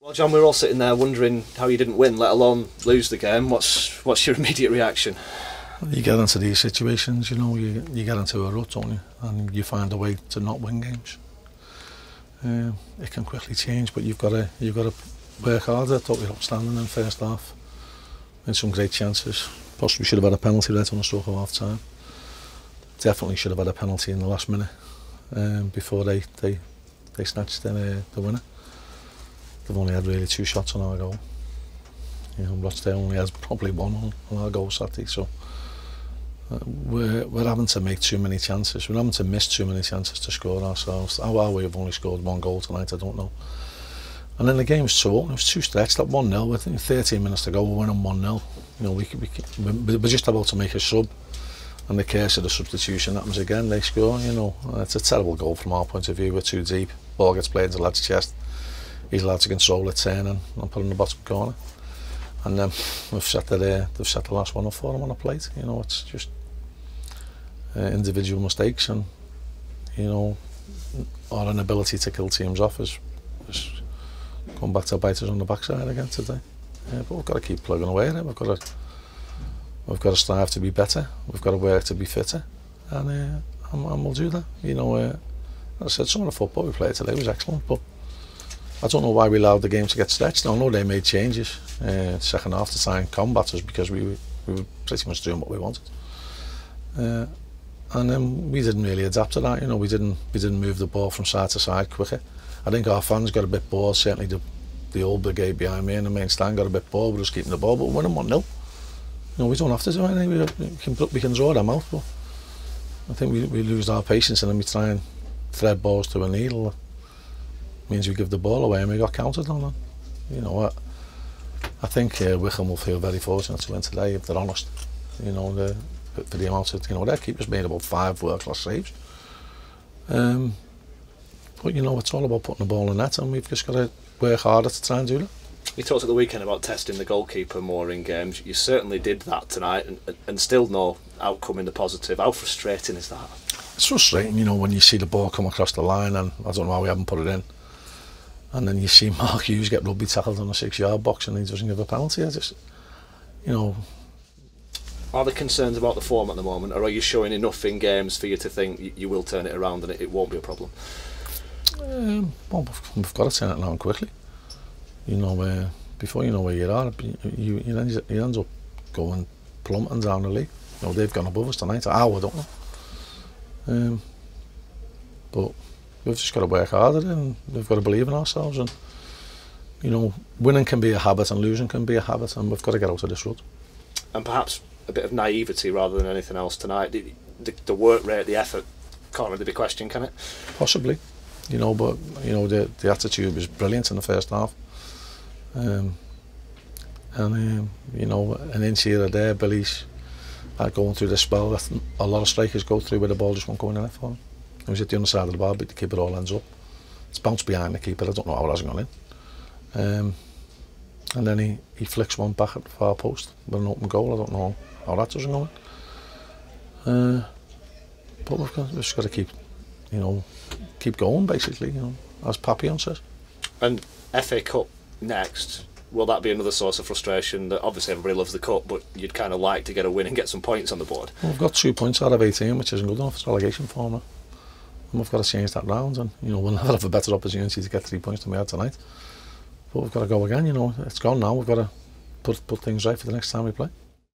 Well, John, we're all sitting there wondering how you didn't win, let alone lose the game. What's your immediate reaction? You get into these situations, you know, you get into a rut, don't you? And you find a way to not win games. It can quickly change, but you've got to work harder. I thought we were outstanding in the first half. Made some great chances. Possibly should have had a penalty right on the stroke of half time. Definitely should have had a penalty in the last minute before they snatched the winner. They've only had really 2 shots on our goal. You know, Rochdale only has probably 1 on our goal Saturday, so we're having to make too many chances. We're having to miss too many chances to score ourselves. How we have only scored 1 goal tonight, I don't know. And then the game was too open. It was too stretched. At 1-0, with 13 minutes to go, we're winning 1-0. You know, we're just about to make a sub, and the curse of the substitution happens again. They score. You know, it's a terrible goal from our point of view. We're too deep. Ball gets played into the lad's chest. He's allowed to control it, turning and put it in the bottom corner. And then they've set the last one up for him on a plate. You know, it's just individual mistakes, and you know, our inability to kill teams off has come back to bite us on the backside again today. But we've got to keep plugging away at it. We've got to strive to be better. We've got to work to be fitter, and we'll do that. You know, as I said, some of the football we played today was excellent, but I don't know why we allowed the game to get stretched. I know they made changes second half to try and combat us, because we were pretty much doing what we wanted. And then we didn't really adapt to that. You know, we didn't move the ball from side to side quicker. I think our fans got a bit bored. Certainly the old brigade behind me in the main stand got a bit bored with us keeping the ball, but we're winning 1-0. You know, we don't have to do anything. We can draw them out, but I think we lose our patience, and then we try and thread balls to a needle. Means we give the ball away and we got counted on that. You know, I think Wycombe will feel very fortunate to win today, if they're honest. You know, for the amount of, you know, their keepers made about 5 world-class saves. But you know, it's all about putting the ball in the net, and we've just got to work harder to try and do that. You talked at the weekend about testing the goalkeeper more in games. You certainly did that tonight, and still no outcome in the positive. How frustrating is that? It's frustrating, you know, when you see the ball come across the line, and I don't know why we haven't put it in. And then you see Mark Hughes get rugby tackled on the 6-yard box and he doesn't give a penalty. I just, you know. Are there concerns about the form at the moment, or are you showing enough in games for you to think you will turn it around and it won't be a problem? Well, we've got to turn it around quickly. You know, before you know where you are, you end up going plummeting down the league. You know, they've gone above us tonight. I don't know. But we've just got to work harder, and we've got to believe in ourselves. And you know, winning can be a habit and losing can be a habit, and we've got to get out of this rut. And perhaps a bit of naivety rather than anything else tonight. The work rate, the effort can't really be questioned, can it? Possibly, you know, but you know, the attitude was brilliant in the first half. You know, an inch here or there, Billy's going through this spell that a lot of strikers go through, where the ball just won't go in the net for him. He was at the underside of the bar, but the keeper all ends up. It's bounced behind the keeper. I don't know how it hasn't gone in. And then he flicks one back at the far post with an open goal. I don't know how that doesn't go in. But we've just got to keep going, basically. You know, as Papillon says. And FA Cup next. Will that be another source of frustration? That obviously everybody loves the cup, but you'd kind of like to get a win and get some points on the board. Well, we've got 2 points out of 18, which isn't good enough. It's relegation format. And we've got to change that round, and you know, we'll never have a better opportunity to get 3 points than we had tonight. But we've got to go again. You know, it's gone now. We've got to put things right for the next time we play.